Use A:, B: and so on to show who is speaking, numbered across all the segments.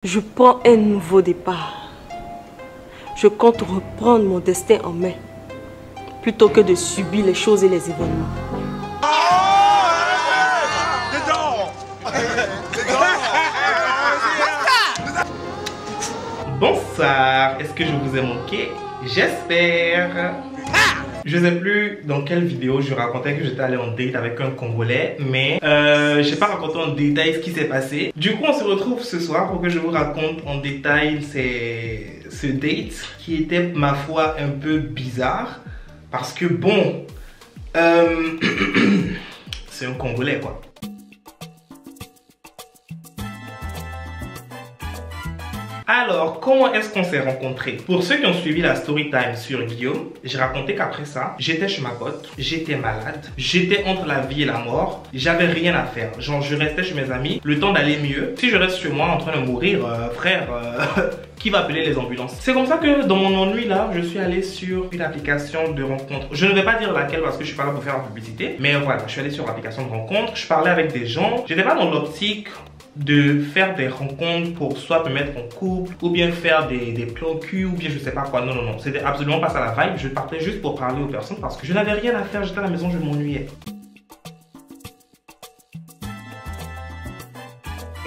A: Je prends un nouveau départ. Je compte reprendre mon destin en main, plutôt que de subir les choses et les événements.
B: Bonsoir, est-ce que je vous ai manqué? J'espère. Je sais plus dans quelle vidéo je racontais que j'étais allé en date avec un Congolais, mais j'ai pas raconté en détail ce qui s'est passé. Du coup, on se retrouve ce soir pour que je vous raconte en détail ce date qui était, ma foi, un peu bizarre. Parce que bon, c'est un Congolais quoi. Alors, comment est-ce qu'on s'est rencontrés? Pour ceux qui ont suivi la story time sur Guillaume, j'ai raconté qu'après ça, j'étais chez ma pote, j'étais malade, j'étais entre la vie et la mort, j'avais rien à faire. Genre, je restais chez mes amis, le temps d'aller mieux. Si je reste chez moi en train de mourir, frère, qui va appeler les ambulances? C'est comme ça que dans mon ennui là, je suis allé sur une application de rencontre. Je ne vais pas dire laquelle parce que je suis pas là pour faire la publicité, mais voilà, je suis allé sur l'application de rencontre, je parlais avec des gens, j'étais pas dans l'optique de faire des rencontres pour soit me mettre en couple ou bien faire des plans cul ou bien je sais pas quoi. Non, non, non, c'était absolument pas ça la vibe. Je partais juste pour parler aux personnes parce que je n'avais rien à faire, j'étais à la maison, je m'ennuyais.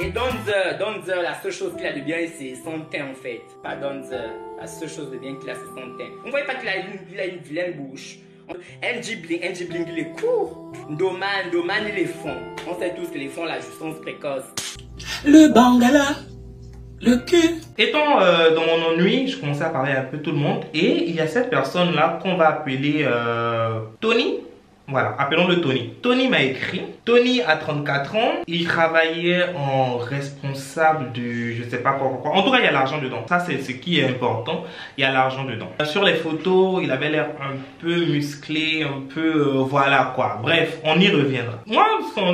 C: Et Donzer, la seule chose qu'il a de bien, c'est son teint en fait. Pas Donzer, la seule chose de bien qu'il a, c'est son teint. On voit pas qu'il a une vilaine bouche. NG Bling, il est court. Doman, il est fond. On sait tous que les fonds, la jouissance précoce.
D: Le bangala, le cul.
B: Étant dans mon ennui, je commençais à parler à un peu tout le monde. Et il y a cette personne-là qu'on va appeler Tony. Voilà, appelons-le Tony. Tony m'a écrit. Tony a 34 ans. Il travaillait en responsable du... je sais pas quoi. En tout cas, il y a l'argent dedans. Ça, c'est ce qui est important. Il y a l'argent dedans. Sur les photos, il avait l'air un peu musclé, un peu... voilà quoi. Bref, on y reviendra. Moi,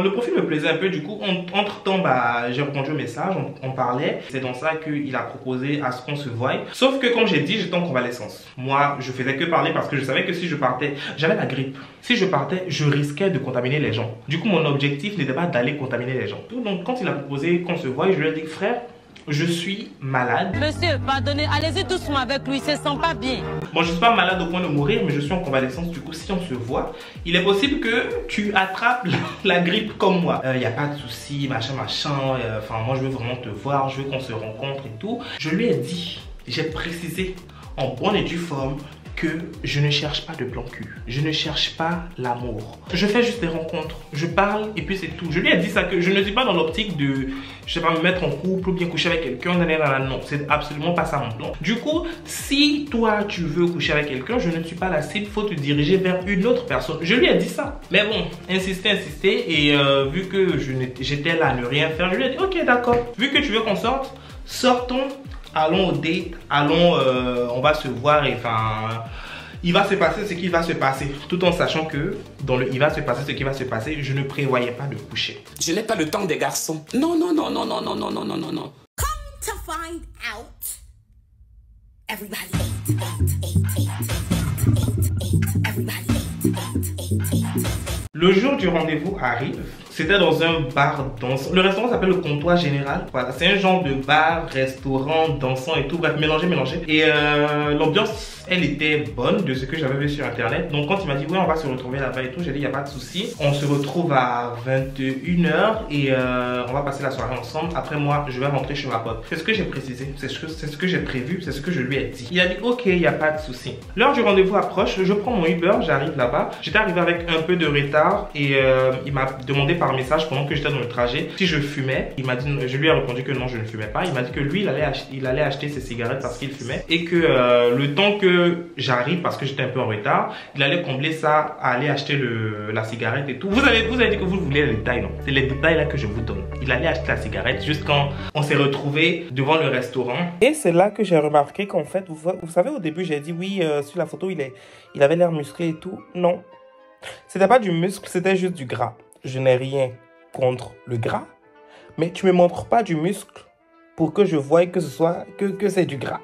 B: le profil me plaisait un peu. Du coup, entre-temps, bah, j'ai répondu au message. On parlait. C'est dans ça qu'il a proposé à ce qu'on se voie. Sauf que, comme j'ai dit, j'étais en convalescence. Moi, je faisais que parler parce que je savais que si je partais... j'avais la grippe. Si je partais, je risquais de contaminer les gens. Du coup, mon objectif n'était pas d'aller contaminer les gens. Donc, quand il a proposé qu'on se voie, je lui ai dit, frère, je suis malade.
E: Monsieur, pardonnez, allez-y doucement avec lui, il se sent pas bien.
B: Bon, je suis pas malade au point de mourir, mais je suis en convalescence. Du coup, si on se voit, il est possible que tu attrapes la grippe comme moi. Il n'y a pas de souci, machin. Enfin, moi, je veux vraiment te voir, je veux qu'on se rencontre et tout. Je lui ai dit, j'ai précisé en bonne et due forme que je ne cherche pas de plan cul. Je ne cherche pas l'amour. Je fais juste des rencontres. Je parle et puis c'est tout. Je lui ai dit ça, que je ne suis pas dans l'optique de, je sais pas, me mettre en couple ou bien coucher avec quelqu'un. Non, c'est absolument pas ça mon plan. Du coup, si toi tu veux coucher avec quelqu'un, je ne suis pas la cible. Faut te diriger vers une autre personne. Je lui ai dit ça. Mais bon, insister. Et vu que j'étais là à ne rien faire, je lui ai dit, ok d'accord. Vu que tu veux qu'on sorte, sortons. Allons au date, allons, on va se voir et enfin, il va se passer ce qu'il va se passer. Tout en sachant que dans le il va se passer ce qui va se passer, je ne prévoyais pas de coucher.
D: Je n'ai pas le temps des garçons. Non.
F: Come to find out, everybody ate.
B: Le jour du rendez-vous arrive. C'était dans un bar dansant. Le restaurant s'appelle le Comptoir Général. Voilà, c'est un genre de bar, restaurant, dansant et tout. Bref, mélangé. Et l'ambiance, elle était bonne de ce que j'avais vu sur internet. Donc quand il m'a dit, ouais, on va se retrouver là-bas et tout, j'ai dit, il n'y a pas de souci. On se retrouve à 21 h et on va passer la soirée ensemble. Après moi, je vais rentrer chez ma pote. C'est ce que j'ai précisé. C'est ce que j'ai prévu. C'est ce que je lui ai dit. Il a dit, ok, il n'y a pas de souci. L'heure du rendez-vous approche. Je prends mon Uber, j'arrive là-bas. J'étais arrivé avec un peu de retard et il m'a demandé par message pendant que j'étais dans le trajet si je fumais. Il m'a dit, je lui ai répondu que non, je ne fumais pas. Il m'a dit que lui, il allait acheter ses cigarettes parce qu'il fumait et que le temps que j'arrive, parce que j'étais un peu en retard, il allait combler ça à aller acheter la cigarette et tout. Vous avez dit que vous voulez les détails, non? C'est les détails là que je vous donne. Il allait acheter la cigarette juste quand on s'est retrouvé devant le restaurant. Et c'est là que j'ai remarqué qu'en fait, vous savez, au début, j'ai dit oui, sur la photo, il avait l'air musclé et tout. Non, c'était pas du muscle, c'était juste du gras. Je n'ai rien contre le gras, mais tu me montres pas du muscle pour que je voie que c'est du gras.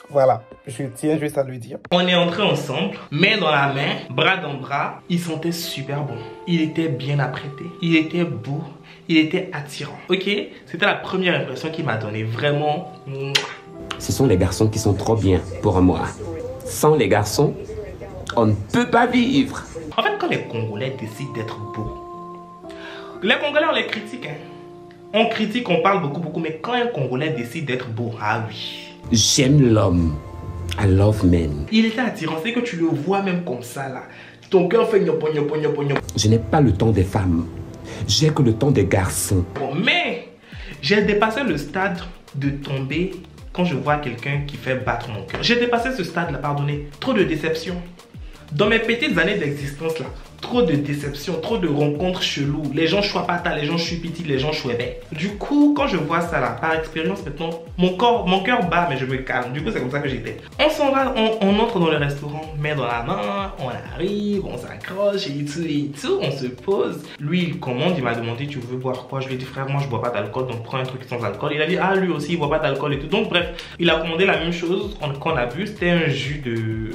B: Voilà, je tiens juste à le dire. On est entrés ensemble, main dans la main, bras dans bras. Il sentait super bon. Il était bien apprêté. Il était beau. Il était attirant. Ok, c'était la première impression qu'il m'a donnée. Vraiment.
D: Ce sont les garçons qui sont trop bien pour moi. Sans les garçons, on ne peut pas vivre.
B: En fait, quand les Congolais décident d'être beaux, les Congolais, on les critique. Hein. On critique, on parle beaucoup, mais quand un Congolais décide d'être beau, ah oui.
D: J'aime l'homme. I love men.
B: Il était attirant, c'est que tu le vois même comme ça là. Ton cœur fait gnopo.
D: Je n'ai pas le temps des femmes. J'ai que le temps des garçons.
B: Bon, mais j'ai dépassé le stade de tomber quand je vois quelqu'un qui fait battre mon cœur. J'ai dépassé ce stade là, pardonnez. Trop de déception. Dans mes petites années d'existence là, trop de déceptions, trop de rencontres cheloues. Les gens chouapata, les gens chupiti, les gens chouébé. Du coup, quand je vois ça là, par expérience maintenant, mon cœur bat, mais je me calme. Du coup, c'est comme ça que j'étais. On s'en va, on entre dans le restaurant, main dans la main, on arrive, on s'accroche et tout, on se pose. Lui, il commande, il m'a demandé, tu veux boire quoi? Je lui ai dit, frère, moi je bois pas d'alcool, donc prends un truc sans alcool. Il a dit, ah, lui aussi, il boit pas d'alcool et tout. Donc, bref, il a commandé la même chose qu'on a bu, c'était un jus de...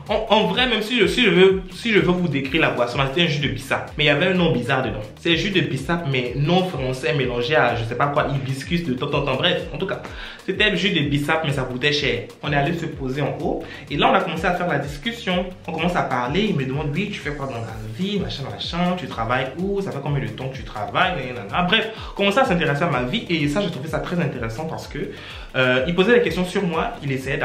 B: En vrai, même si je veux vous décrire la boisson, c'était un jus de bissap. Mais il y avait un nom bizarre dedans. C'est jus de bissap, mais non français mélangé à je sais pas quoi, hibiscus de temps. Bref, en tout cas, c'était le jus de bissap, mais ça coûtait cher. On est allé se poser en haut. Et là, on a commencé à faire la discussion. On commence à parler. Il me demande, oui, tu fais quoi dans la vie, machin. Tu travailles où? Ça fait combien de temps que tu travailles? Bref, on commençait à s'intéresser à ma vie. Et ça, j'ai trouvé ça très intéressant parce que il posait des questions sur moi. Il essayait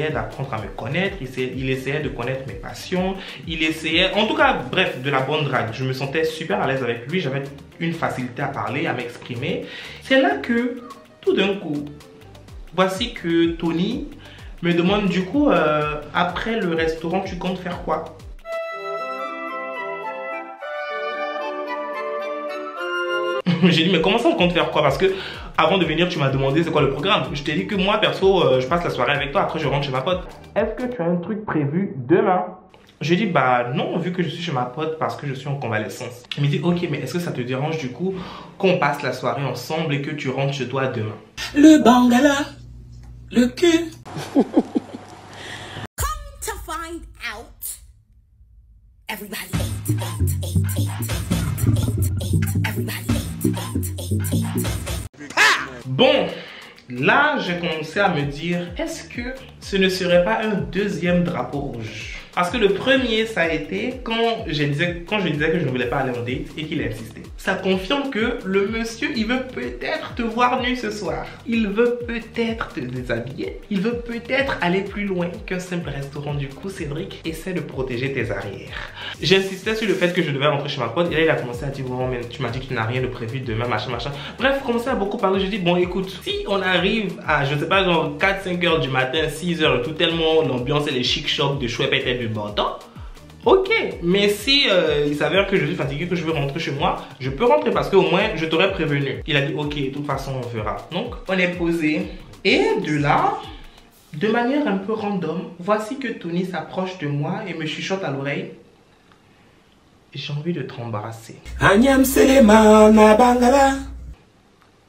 B: d'apprendre à me connaître. Il essayait de connaître mes passions. Il essayait, en tout cas, bref, de la bonne drague. Je me sentais super à l'aise avec lui. J'avais une facilité à parler, à m'exprimer. C'est là que, tout d'un coup, voici que Tony me demande du coup, après le restaurant, tu comptes faire quoi? J'ai dit, mais comment ça on compte faire quoi? Parce que avant de venir, tu m'as demandé c'est quoi le programme. Je t'ai dit que moi, perso, je passe la soirée avec toi. Après, je rentre chez ma pote. Est-ce que tu as un truc prévu demain? J'ai dit, bah non, vu que je suis chez ma pote parce que je suis en convalescence. Il me dit, ok, mais est-ce que ça te dérange du coup qu'on passe la soirée ensemble et que tu rentres chez toi demain?
D: Le bangala, le cul.
F: Come to find out, everybody
B: Bon, là, j'ai commencé à me dire, est-ce que ce ne serait pas un deuxième drapeau rouge? Parce que le premier, ça a été quand je disais que je ne voulais pas aller en date et qu'il insistait. Ça confirme que le monsieur, il veut peut-être te voir nu ce soir. Il veut peut-être te déshabiller. Il veut peut-être aller plus loin qu'un simple restaurant. Du coup, Cédric, essaie de protéger tes arrières. J'insistais sur le fait que je devais rentrer chez ma pote. Et là, il a commencé à dire, bon, mais tu m'as dit que tu n'as rien de prévu demain, machin. Bref, commencé à beaucoup parler. Je dis, bon, écoute, si on arrive à, je sais pas, genre 4-5 heures du matin, 6 heures et tout, tellement l'ambiance et les chic chocs de chouette et du bon temps, ok, mais si il s'avère que je suis fatigué, que je veux rentrer chez moi, je peux rentrer parce qu'au moins je t'aurais prévenu. Il a dit ok, de toute façon on verra. Donc on est posé et de là, de manière un peu random, voici que Tony s'approche de moi et me chuchote à l'oreille. J'ai envie de t'embrasser.
D: Agnam Selema na bangala.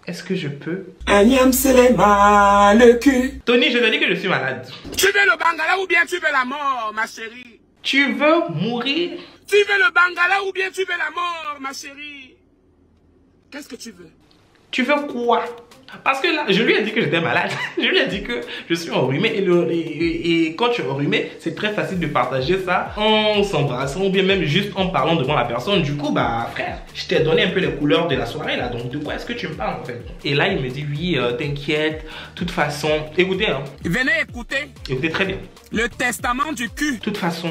B: Est-ce que je peux?
D: Agnam Selema le cul.
B: Tony, je te dis que je suis malade.
G: Tu veux le bangala ou bien tu veux la mort, ma chérie?
B: Tu veux mourir?
G: Tu veux le bangala ou bien tu veux la mort, ma chérie? Qu'est-ce que tu veux?
B: Tu veux quoi? Parce que là, je lui ai dit que j'étais malade. Je lui ai dit que je suis enrhumé. Et quand tu es enrhumé, c'est très facile de partager ça en s'embrassant ou bien même juste en parlant devant la personne. Du coup, bah frère, je t'ai donné un peu les couleurs de la soirée là. Donc de quoi est-ce que tu me parles en fait? Et là, il me dit oui, t'inquiète. De toute façon, écoutez hein.
G: Venez écouter.
B: Écoutez très bien.
G: Le testament du cul.
B: De toute façon,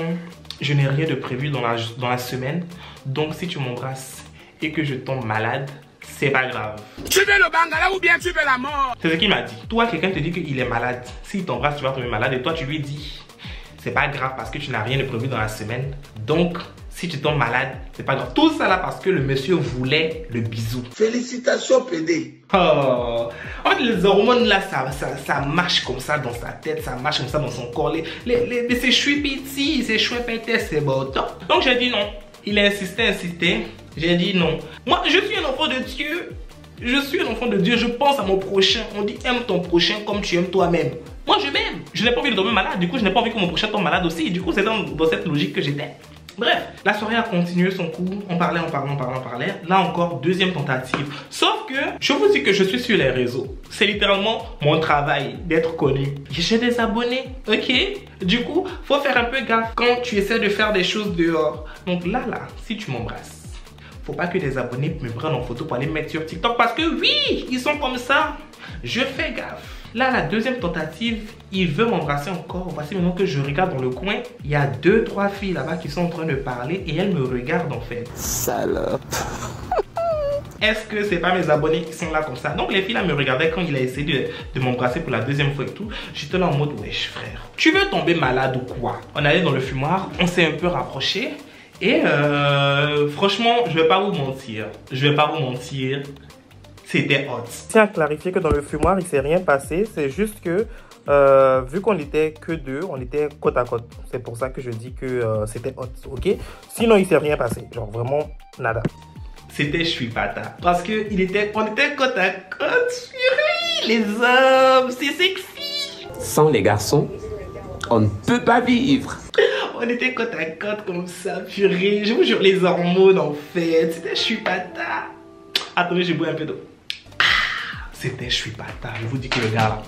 B: je n'ai rien de prévu dans la semaine. Donc si tu m'embrasses et que je tombe malade, c'est pas grave.
G: Tu veux le bangala ou bien tu veux la mort?
B: C'est ce qu'il m'a dit. Toi, quelqu'un te dit qu'il est malade. S'il t'embrasse, tu vas tomber malade. Et toi, tu lui dis, c'est pas grave parce que tu n'as rien de prévu dans la semaine. Donc, si tu tombes malade, c'est pas grave. Tout ça là parce que le monsieur voulait le bisou.
H: Félicitations, PD.
B: Oh. En fait, les hormones là, ça marche comme ça dans sa tête, ça marche comme ça dans son corps. C'est chouipiti, c'est chouipette, c'est bon. Donc, j'ai dit non. Il a insisté. J'ai dit non. Moi, je suis un enfant de Dieu. Je suis un enfant de Dieu, je pense à mon prochain. On dit aime ton prochain comme tu aimes toi-même. Moi je m'aime. Je n'ai pas envie de tomber malade, du coup je n'ai pas envie que mon prochain tombe malade aussi. Du coup c'est dans cette logique que j'étais. Bref, la soirée a continué son cours. On parlait. Là encore, deuxième tentative. Sauf que, je vous dis que je suis sur les réseaux. C'est littéralement mon travail d'être connu. J'ai des abonnés, ok? Du coup, faut faire un peu gaffe quand tu essaies de faire des choses dehors. Donc là, si tu m'embrasses, faut pas que des abonnés me prennent en photo pour aller mettre sur TikTok. Parce que oui, ils sont comme ça. Je fais gaffe. Là, la deuxième tentative, il veut m'embrasser encore. Voici maintenant que je regarde dans le coin. Il y a 2-3 filles là-bas qui sont en train de parler et elles me regardent en fait.
D: Salope.
B: Est-ce que c'est pas mes abonnés qui sont là comme ça? Donc les filles là me regardaient quand il a essayé de m'embrasser pour la deuxième fois et tout. J'étais là en mode, wesh frère, tu veux tomber malade ou quoi? On allait dans le fumoir, on s'est un peu rapprochés. Et franchement, je vais pas vous mentir. C'était hot. Je tiens à clarifier que dans le fumoir, il s'est rien passé. C'est juste que, vu qu'on était que deux, on était côte à côte. C'est pour ça que je dis que c'était hot, ok? Sinon, il s'est rien passé. Genre, vraiment, nada. C'était chouipata. Parce que on était côte à côte. Les hommes, c'est sexy.
D: Sans les garçons, on ne peut pas vivre.
B: On était côte à côte comme ça, purée. Je vous jure, les hormones, en fait. C'était chouipata. Attendez, j'ai bu un peu d'eau. C'était chouipata. Je vous dis que le gars,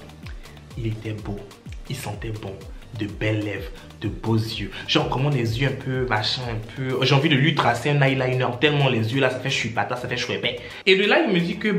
B: il était beau. Il sentait bon. De belles lèvres, de beaux yeux. Genre vraiment les yeux un peu machin, un peu... J'ai envie de lui tracer un eyeliner tellement les yeux là, ça fait chouipata, ça fait chouépé. Et de là, il me dit que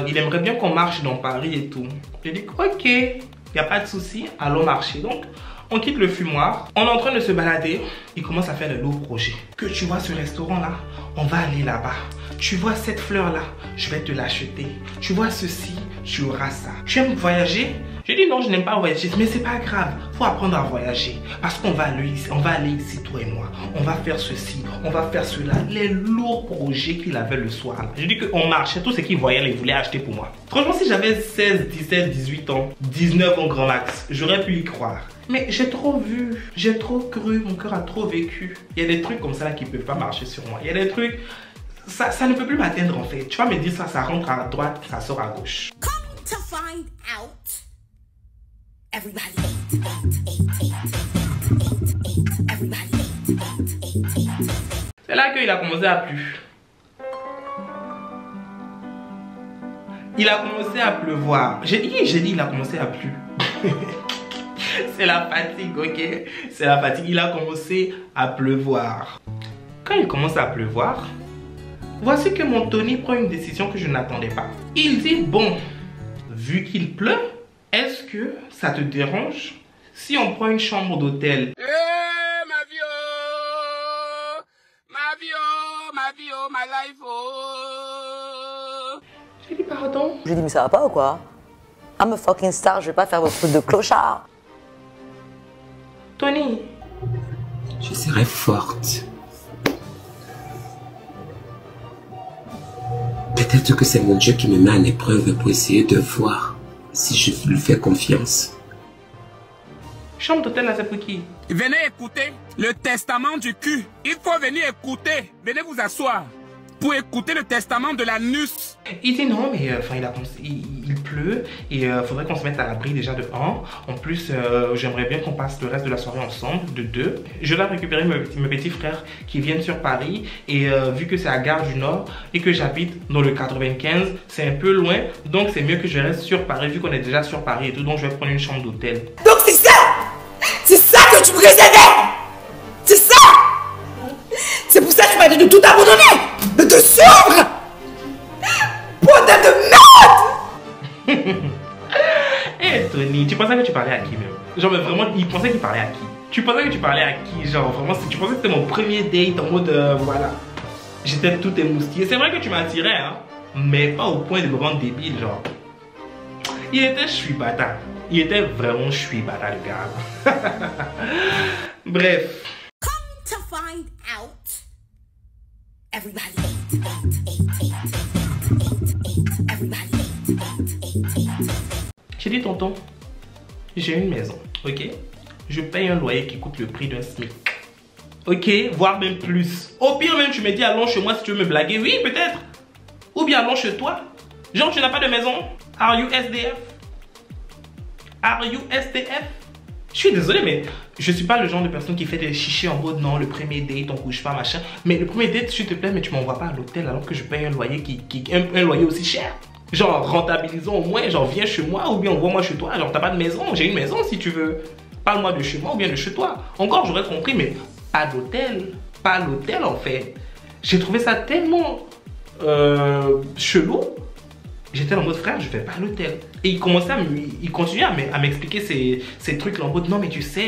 B: il aimerait bien qu'on marche dans Paris et tout. Je dis ok, il n'y a pas de souci, allons marcher. Donc, on quitte le fumoir, on est en train de se balader. Il commence à faire de lourds projets. Que tu vois ce restaurant là, on va aller là-bas. Tu vois cette fleur là, je vais te l'acheter. Tu vois ceci, tu auras ça. Tu aimes voyager? Je dis non, je n'aime pas voyager, mais c'est pas grave. Faut apprendre à voyager. Parce qu'on va aller ici, toi et moi. On va faire ceci, on va faire cela. Les lourds projets qu'il avait le soir là. Je dis qu'on marchait, tout ce qu'il voyait, il voulait acheter pour moi. Franchement, si j'avais 16, 17, 18 ans, 19 ans grand max, j'aurais pu y croire. Mais j'ai trop vu, j'ai trop cru, mon cœur a trop vécu. Il y a des trucs comme ça là qui ne peuvent pas marcher sur moi. Il y a des trucs, ça ne peut plus m'atteindre en fait. Tu vas me dire ça rentre à droite, ça sort à gauche.
F: Come to find out, everybody
B: c'est là qu'il a commencé à pleuvoir. Il a commencé à pleuvoir. J'ai dit il a commencé à pleuvoir. C'est la fatigue, ok? C'est la fatigue. Il a commencé à pleuvoir. Quand il commence à pleuvoir, voici que mon Tony prend une décision que je n'attendais pas. Il dit, bon, vu qu'il pleut, est-ce que ça te dérange si on prend une chambre d'hôtel?
G: Ma life, oh.
B: J'ai dit pardon.
I: Je lui ai dit mais ça va pas ou quoi? I'm a fucking star, je vais pas faire vos trucs de clochard.
B: Tony.
D: Je serai forte. Peut-être que c'est mon Dieu qui me met en épreuve pour essayer de voir si je lui fais confiance.
B: Chambre d'hôtel là, c'est pour qui?
G: Venez écouter le testament du cul. Il faut venir écouter. Venez vous asseoir pour écouter le testament de la nuce.
B: Il dit non, mais enfin il pleut et faudrait qu'on se mette à l'abri déjà de 1. En plus, j'aimerais bien qu'on passe le reste de la soirée ensemble, de 2. Je dois récupérer mes petits frères qui viennent sur Paris et vu que c'est à Gare du Nord et que j'habite dans le 95, c'est un peu loin. Donc c'est mieux que je reste sur Paris vu qu'on est déjà sur Paris et tout. Donc je vais prendre une chambre d'hôtel.
F: Donc c'est ça! C'est ça que tu préservais! C'est ça! C'est pour ça que tu m'as dit de tout abandonner! De te suivre! Putain de merde!
B: Eh Tony, tu pensais que tu parlais à qui même? Genre mais vraiment, il pensait qu'il parlait à qui? Tu pensais que tu parlais à qui? Genre vraiment, tu pensais que c'était mon premier date en mode voilà. J'étais tout émoustillé. C'est vrai que tu m'attirais hein, mais pas au point de me rendre débile genre. Il était chouibata. Il était vraiment chouibata le gars. Bref.
F: Come to find out, everybody.
B: J'ai dit tonton, j'ai une maison, ok? Je paye un loyer qui coûte le prix d'un SMIC. Ok, voire même plus. Au pire même tu me dis allons chez moi si tu veux me blaguer, oui peut-être. Ou bien allons chez toi. Genre, tu n'as pas de maison? Are you SDF? Are you SDF? Je suis désolé, mais je suis pas le genre de personne qui fait des chichis en mode non, le premier date, on couche pas, machin. Mais le premier date, s'il te plaît, mais tu m'envoies pas à l'hôtel alors que je paye un loyer un loyer aussi cher. Genre, rentabilisons au moins, genre, viens chez moi ou bien envoie-moi chez toi. Genre, t'as pas de maison, j'ai une maison si tu veux. Parle-moi de chez moi ou bien de chez toi. Encore, j'aurais compris, mais pas d'hôtel. Pas l'hôtel, en fait. J'ai trouvé ça tellement chelou. J'étais en mode frère, je vais pas à l'hôtel. Et il continuait à m'expliquer ces trucs là en mode non mais tu sais,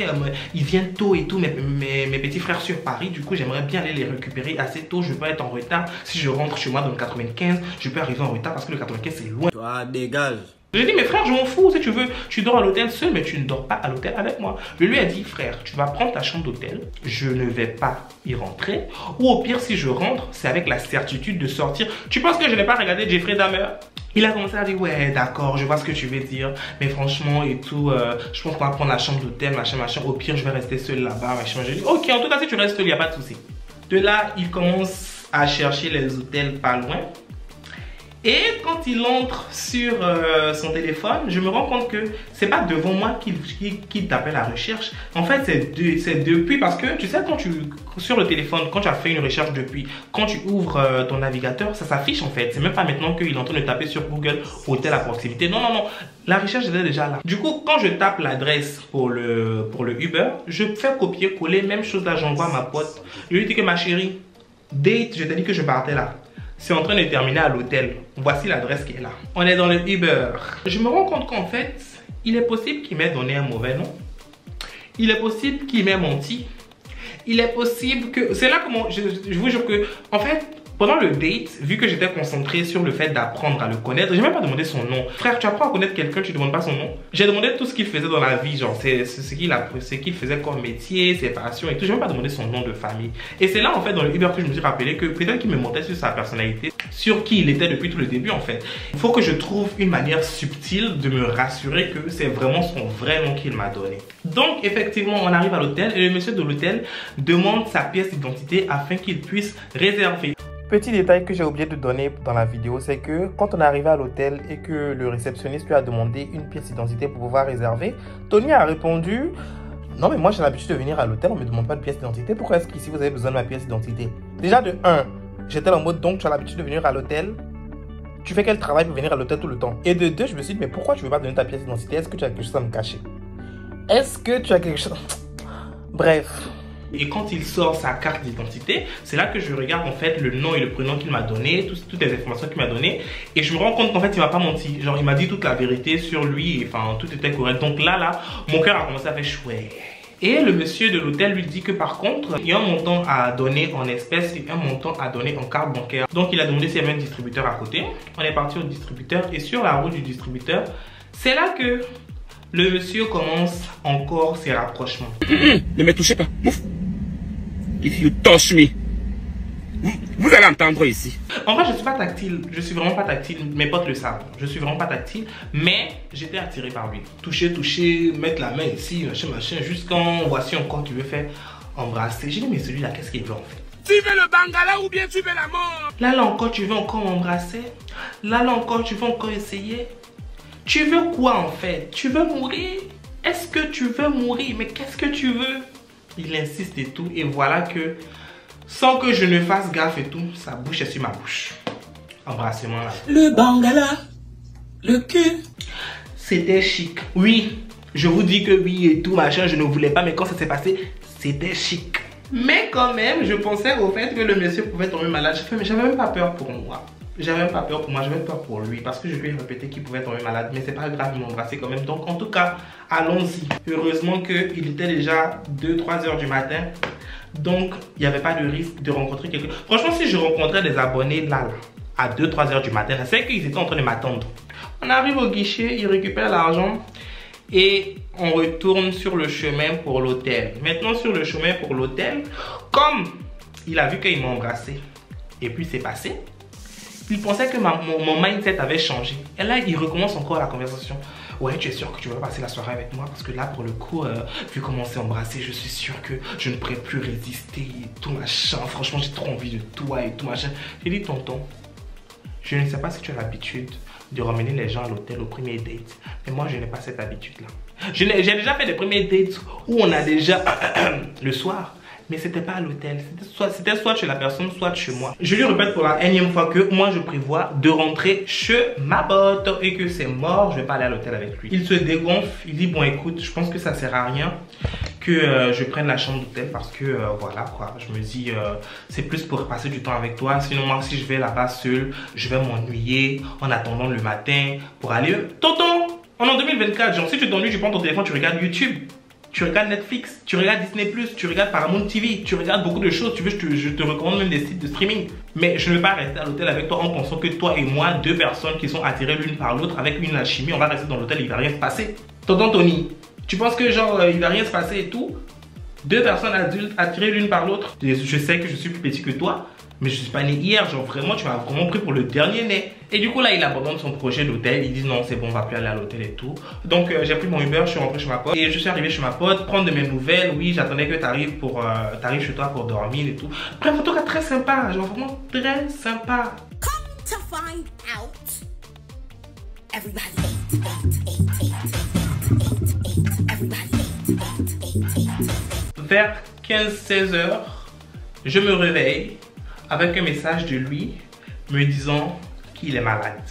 B: ils viennent tôt et tout, mes petits frères sur Paris, du coup j'aimerais bien aller les récupérer assez tôt, je veux pas être en retard. Si je rentre chez moi dans le 95, je peux arriver en retard parce que le 95 c'est loin.
H: Toi, dégage.
B: J'ai dit mais frère je m'en fous, si tu veux, tu dors à l'hôtel seul mais tu ne dors pas à l'hôtel avec moi. Je lui ai dit frère, tu vas prendre ta chambre d'hôtel, je ne vais pas y rentrer. Ou au pire si je rentre, c'est avec la certitude de sortir. Tu penses que je n'ai pas regardé Jeffrey Dahmer? Il a commencé à dire ouais d'accord, je vois ce que tu veux dire, mais franchement et tout, je pense qu'on va prendre la chambre d'hôtel, machin, au pire je vais rester seul là-bas, machin. J'ai dit ok, en tout cas si tu restes seul, il n'y a pas de souci. De là, il commence à chercher les hôtels pas loin. Et quand il entre sur son téléphone, je me rends compte que c'est pas devant moi qu'il tape la recherche. En fait, c'est depuis parce que tu sais quand sur le téléphone, quand tu as fait une recherche depuis, quand tu ouvres ton navigateur, ça s'affiche en fait. C'est même pas maintenant qu'il est en train de taper sur Google hôtel à proximité. Non, non, non. La recherche était déjà là. Du coup, quand je tape l'adresse pour le Uber, je fais copier-coller. Même chose là, j'envoie à ma pote. Je lui dis que ma chérie, date, je t'ai dit que je partais là. C'est en train de terminer à l'hôtel. Voici l'adresse qui est là. On est dans le Uber. Je me rends compte qu'en fait, il est possible qu'il m'ait donné un mauvais nom. Il est possible qu'il m'ait menti. Il est possible que... C'est là que je vous jure que... En fait, pendant le date, vu que j'étais concentré sur le fait d'apprendre à le connaître, j'ai même pas demandé son nom. Frère, tu apprends à connaître quelqu'un, tu demandes pas son nom. J'ai demandé tout ce qu'il faisait dans la vie, genre c'est ce qu'il faisait comme métier, ses passions et tout. J'ai même pas demandé son nom de famille. Et c'est là en fait dans le Uber que je me suis rappelé que peut-être qu'il me montait sur sa personnalité, sur qui il était depuis tout le début en fait. Il faut que je trouve une manière subtile de me rassurer que c'est vraiment son vrai nom qu'il m'a donné. Donc effectivement, on arrive à l'hôtel et le monsieur de l'hôtel demande sa pièce d'identité afin qu'il puisse réserver. Petit détail que j'ai oublié de donner dans la vidéo, c'est que quand on est arrivé à l'hôtel et que le réceptionniste lui a demandé une pièce d'identité pour pouvoir réserver, Tony a répondu « Non mais moi j'ai l'habitude de venir à l'hôtel, on ne me demande pas de pièce d'identité, pourquoi est-ce qu'ici vous avez besoin de ma pièce d'identité ?» Déjà de 1, j'étais en mode donc tu as l'habitude de venir à l'hôtel, tu fais quel travail pour venir à l'hôtel tout le temps? Et de 2, je me suis dit mais pourquoi tu ne veux pas donner ta pièce d'identité? Est-ce que tu as quelque chose à me cacher? Est-ce que tu as quelque chose... Bref... Et quand il sort sa carte d'identité, c'est là que je regarde en fait le nom et le prénom qu'il m'a donné, toutes les informations qu'il m'a donné. Et je me rends compte qu'en fait il m'a pas menti. Genre il m'a dit toute la vérité sur lui, et, enfin tout était correct. Donc là, mon cœur a commencé à faire chouette. Et le monsieur de l'hôtel lui dit que par contre, il y a un montant à donner en espèces et un montant à donner en carte bancaire. Donc il a demandé s'il y avait un distributeur à côté. On est parti au distributeur et sur la route du distributeur, c'est là que le monsieur commence encore ses rapprochements.
G: Ne me touchez pas. Ouf. If you touch me, vous allez entendre ici.
B: En vrai, je suis pas tactile. Je suis vraiment pas tactile. Mes potes le savent. Je suis vraiment pas tactile. Mais j'étais attiré par lui. Toucher, mettre la main ici, machin. Jusqu'en voici encore qui veut faire embrasser. J'ai dit, mais celui-là, qu'est-ce qu'il veut en fait?
G: Tu veux le bangala ou bien tu veux la mort?
B: Là encore, tu veux encore m'embrasser? Là encore, tu veux encore essayer? Tu veux quoi en fait? Tu veux mourir? Est-ce que tu veux mourir? Mais qu'est-ce que tu veux? Il insiste et tout, et voilà que, sans que je ne fasse gaffe et tout, sa bouche est sur ma bouche. Embrassement là.
H: Le bangala, le cul.
B: C'était chic. Oui, je vous dis que oui et tout, machin, je ne voulais pas, mais quand ça s'est passé, c'était chic. Mais quand même, je pensais au fait que le monsieur pouvait tomber malade. Mais j'avais même pas peur pour moi. J'avais même pas peur pour moi, j'avais peur pour lui parce que je lui ai répété qu'il pouvait tomber malade. Mais c'est pas grave, il m'embrassait quand même. Donc en tout cas, allons-y. Heureusement qu'il était déjà 2-3 heures du matin. Donc il n'y avait pas de risque de rencontrer quelqu'un. Franchement, si je rencontrais des abonnés là à 2-3 heures du matin, c'est qu'ils étaient en train de m'attendre. On arrive au guichet, il récupère l'argent et on retourne sur le chemin pour l'hôtel. Maintenant sur le chemin pour l'hôtel, comme il a vu qu'il m'a embrassé et puis c'est passé, il pensait que mon mindset avait changé. Et là, il recommence encore la conversation. Ouais, tu es sûr que tu vas passer la soirée avec moi? Parce que là, pour le coup, vu comment on s'est embrassé, je suis sûr que je ne pourrais plus résister et tout machin. Franchement, j'ai trop envie de toi et tout machin. J'ai dit, tonton, je ne sais pas si tu as l'habitude de ramener les gens à l'hôtel au premier date. Mais moi, je n'ai pas cette habitude-là. J'ai déjà fait des premiers dates où on a déjà le soir. Mais c'était pas à l'hôtel, c'était soit chez la personne, soit chez moi. Je lui répète pour la énième fois que moi je prévois de rentrer chez ma pote et que c'est mort, je vais pas aller à l'hôtel avec lui. Il se dégonfle, il dit bon écoute, je pense que ça sert à rien que je prenne la chambre d'hôtel parce que voilà quoi, je me dis c'est plus pour passer du temps avec toi, sinon moi si je vais là-bas seul, je vais m'ennuyer en attendant le matin pour aller... Tonton, on est en 2024, genre si tu t'ennuies, tu prends ton téléphone, tu regardes YouTube. Tu regardes Netflix, tu regardes Disney+, tu regardes Paramount TV, tu regardes beaucoup de choses, tu veux, je te recommande même des sites de streaming. Mais je ne vais pas rester à l'hôtel avec toi en pensant que toi et moi, deux personnes qui sont attirées l'une par l'autre avec une alchimie, on va rester dans l'hôtel, il va rien se passer. Tonton Tony, tu penses que genre il va rien se passer et tout? Deux personnes adultes attirées l'une par l'autre. Je sais que je suis plus petit que toi, mais je suis pas né hier, genre vraiment tu m'as vraiment pris pour le dernier né. Et du coup là il abandonne son projet d'hôtel, il dit non c'est bon on va plus aller à l'hôtel et tout. Donc j'ai pris mon Uber, je suis rentré chez ma pote et je suis arrivé chez ma pote, prendre de mes nouvelles. Oui j'attendais que t'arrives chez toi pour dormir et tout. Bref en tout cas très sympa, genre vraiment très sympa.
F: Come to find out, everybody
B: Vers 15-16 heures, je me réveille avec un message de lui me disant qu'il est malade.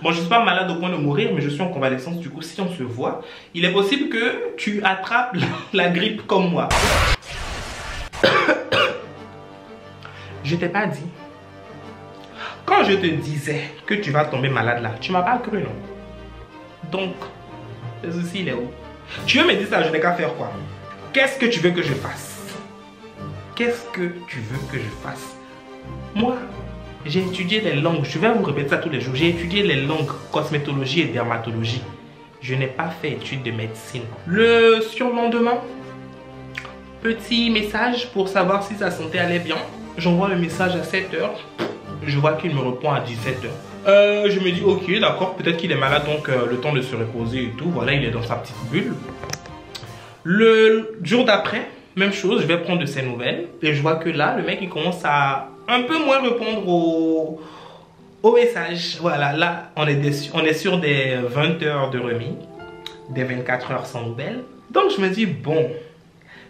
B: Bon, je ne suis pas malade au point de mourir, mais je suis en convalescence. Du coup, si on se voit, il est possible que tu attrapes la grippe comme moi. Je t'ai pas dit. Quand je te disais que tu vas tomber malade là, tu m'as pas cru, non? Donc, le souci, il est où? Tu veux me dire ça, je n'ai qu'à faire quoi? Qu'est-ce que tu veux que je fasse? Qu'est-ce que tu veux que je fasse? Moi, j'ai étudié les langues. Je vais vous répéter ça tous les jours. J'ai étudié les langues cosmétologie et dermatologie. Je n'ai pas fait études de médecine. Le surlendemain, petit message pour savoir si sa santé allait bien. J'envoie le message à 7 h. Je vois qu'il me répond à 17 h. Je me dis ok d'accord, peut-être qu'il est malade donc le temps de se reposer et tout. Voilà, il est dans sa petite bulle. Le jour d'après, même chose, je vais prendre de ses nouvelles et je vois que là, le mec il commence à un peu moins répondre au message. Voilà, là on est sur des 20 heures de remis, des 24 heures sans nouvelles. Donc je me dis bon,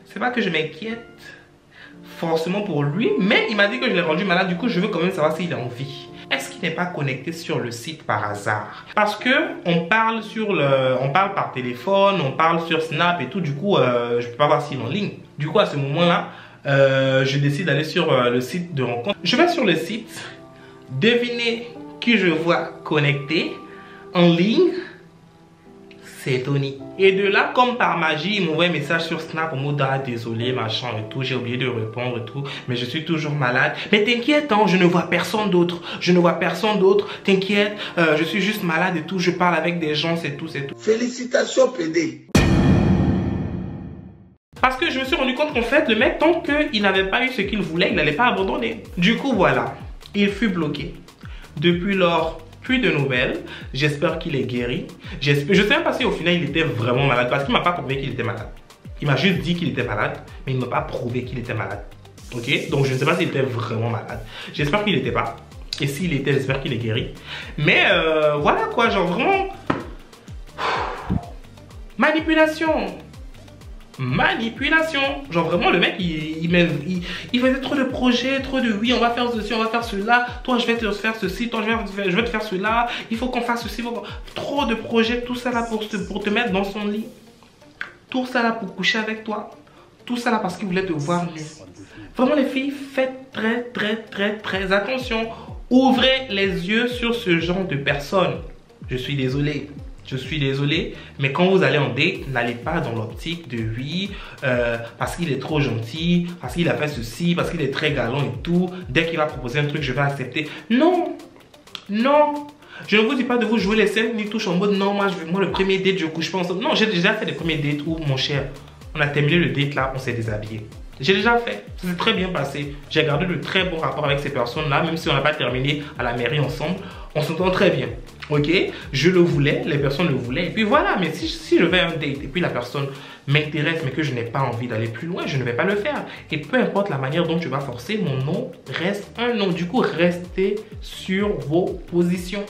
B: c'est pas que je m'inquiète forcément pour lui, mais il m'a dit que je l'ai rendu malade, du coup je veux quand même savoir s'il est en vie. Est-ce qu'il n'est pas connecté sur le site par hasard? Parce que on parle par téléphone, on parle sur Snap et tout, du coup je peux pas voir s'il est en ligne. Du coup à ce moment-là, je décide d'aller sur le site de rencontre. Je vais sur le site, devinez qui je vois connecté en ligne, c'est Tony. Et de là, comme par magie, il m'envoie un message sur Snap en mode ah, désolé, machin et tout, j'ai oublié de répondre et tout, mais je suis toujours malade. Mais t'inquiète, hein, je ne vois personne d'autre. Je ne vois personne d'autre, t'inquiète, je suis juste malade et tout, je parle avec des gens, c'est tout, c'est tout.
J: Félicitations, PD.
B: Parce que je me suis rendu compte qu'en fait, le mec, tant qu'il n'avait pas eu ce qu'il voulait, il n'allait pas abandonner. Du coup, voilà, il fut bloqué. Depuis lors, plus de nouvelles. J'espère qu'il est guéri. Je ne sais même pas si au final il était vraiment malade. Parce qu'il ne m'a pas prouvé qu'il était malade. Il m'a juste dit qu'il était malade. Mais il ne m'a pas prouvé qu'il était malade. Ok? Donc je ne sais pas s'il était vraiment malade. J'espère qu'il n'était pas. Et s'il était, j'espère qu'il est guéri. Mais voilà quoi, genre vraiment... Manipulation. Manipulation. Genre vraiment le mec il faisait trop de projets, trop de oui on va faire ceci, on va faire cela, toi je vais te faire ceci, toi je vais te faire cela, il faut qu'on fasse ceci, trop de projets, tout ça là pour te mettre dans son lit, tout ça là pour coucher avec toi, tout ça là parce qu'il voulait te voir nu. Vraiment les filles, faites très attention, ouvrez les yeux sur ce genre de personnes. Je suis désolé. Je suis désolé, mais quand vous allez en date, n'allez pas dans l'optique de oui, parce qu'il est trop gentil, parce qu'il a fait ceci, parce qu'il est très galant et tout. Dès qu'il va proposer un truc, je vais accepter. Non, non. Je ne vous dis pas de vous jouer les scènes ni touche en mode non, moi le premier date, je couche pas ensemble. Non, j'ai déjà fait des premiers dates où, mon cher, on a terminé le date là, on s'est déshabillé. J'ai déjà fait, ça s'est très bien passé. J'ai gardé de très bons rapports avec ces personnes-là, même si on n'a pas terminé à la mairie ensemble. On s'entend très bien. Ok, je le voulais, les personnes le voulaient, et puis voilà. Mais si je vais à un date et puis la personne m'intéresse mais que je n'ai pas envie d'aller plus loin, je ne vais pas le faire. Et peu importe la manière dont tu vas forcer, mon non reste un non. Du coup, restez sur vos positions.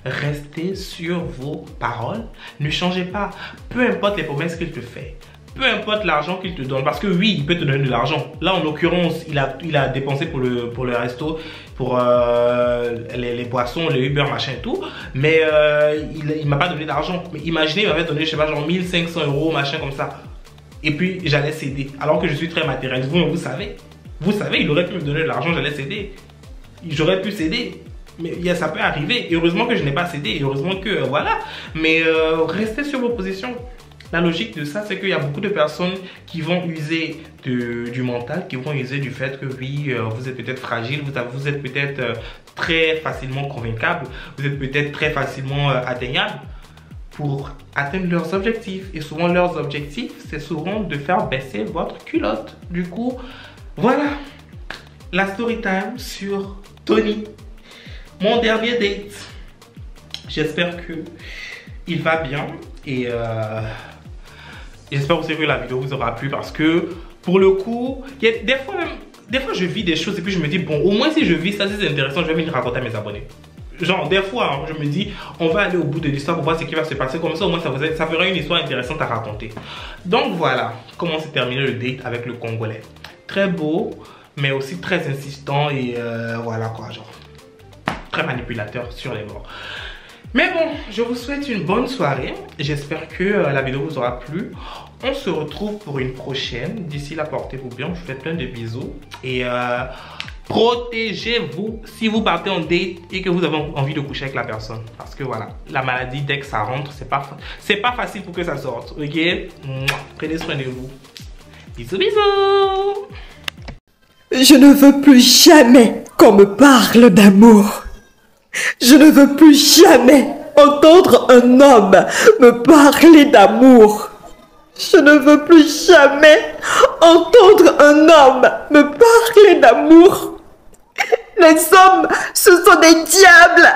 B: Restez sur vos paroles. Ne changez pas. Peu importe les promesses qu'il te fait. Peu importe l'argent qu'il te donne. Parce que oui, il peut te donner de l'argent. Là, en l'occurrence, il a dépensé pour le resto, pour les boissons, les Uber, machin et tout. Mais il m'a pas donné d'argent. Mais imaginez, il m'avait donné, je sais pas, genre 1500 €, machin comme ça. Et puis, j'allais céder. Alors que je suis très matérialiste. Vous savez, il aurait pu me donner de l'argent, j'allais céder. J'aurais pu céder. Mais ça peut arriver. Et heureusement que je n'ai pas cédé. Et heureusement que, voilà. Mais restez sur vos positions. La logique de ça, c'est qu'il y a beaucoup de personnes qui vont user du mental, qui vont user du fait que oui, vous êtes peut-être fragile, vous êtes peut-être très facilement convaincable, vous êtes peut-être très facilement atteignable pour atteindre leurs objectifs. Et souvent, leurs objectifs, c'est souvent de faire baisser votre culotte. Du coup, voilà la story time sur Tony. Mon dernier date. J'espère que il va bien et j'espère aussi que la vidéo vous aura plu parce que pour le coup, il y a des fois je vis des choses et puis je me dis bon, au moins si je vis ça, c'est intéressant, je vais venir raconter à mes abonnés. Genre des fois, hein, je me dis on va aller au bout de l'histoire pour voir ce qui va se passer, comme ça au moins ça fera une histoire intéressante à raconter. Donc voilà comment s'est terminé le date avec le Congolais. Très beau, mais aussi très insistant et voilà quoi, genre très manipulateur sur les bords. Mais bon, je vous souhaite une bonne soirée. J'espère que la vidéo vous aura plu. On se retrouve pour une prochaine. D'ici là, portez-vous bien. Je vous fais plein de bisous. Et protégez-vous si vous partez en date et que vous avez envie de coucher avec la personne. Parce que voilà, la maladie, dès que ça rentre, c'est pas facile pour que ça sorte. Ok? Prenez soin de vous. Bisous, bisous.
F: Je ne veux plus jamais qu'on me parle d'amour. Je ne veux plus jamais entendre un homme me parler d'amour. Je ne veux plus jamais entendre un homme me parler d'amour. Les hommes, ce sont des diables.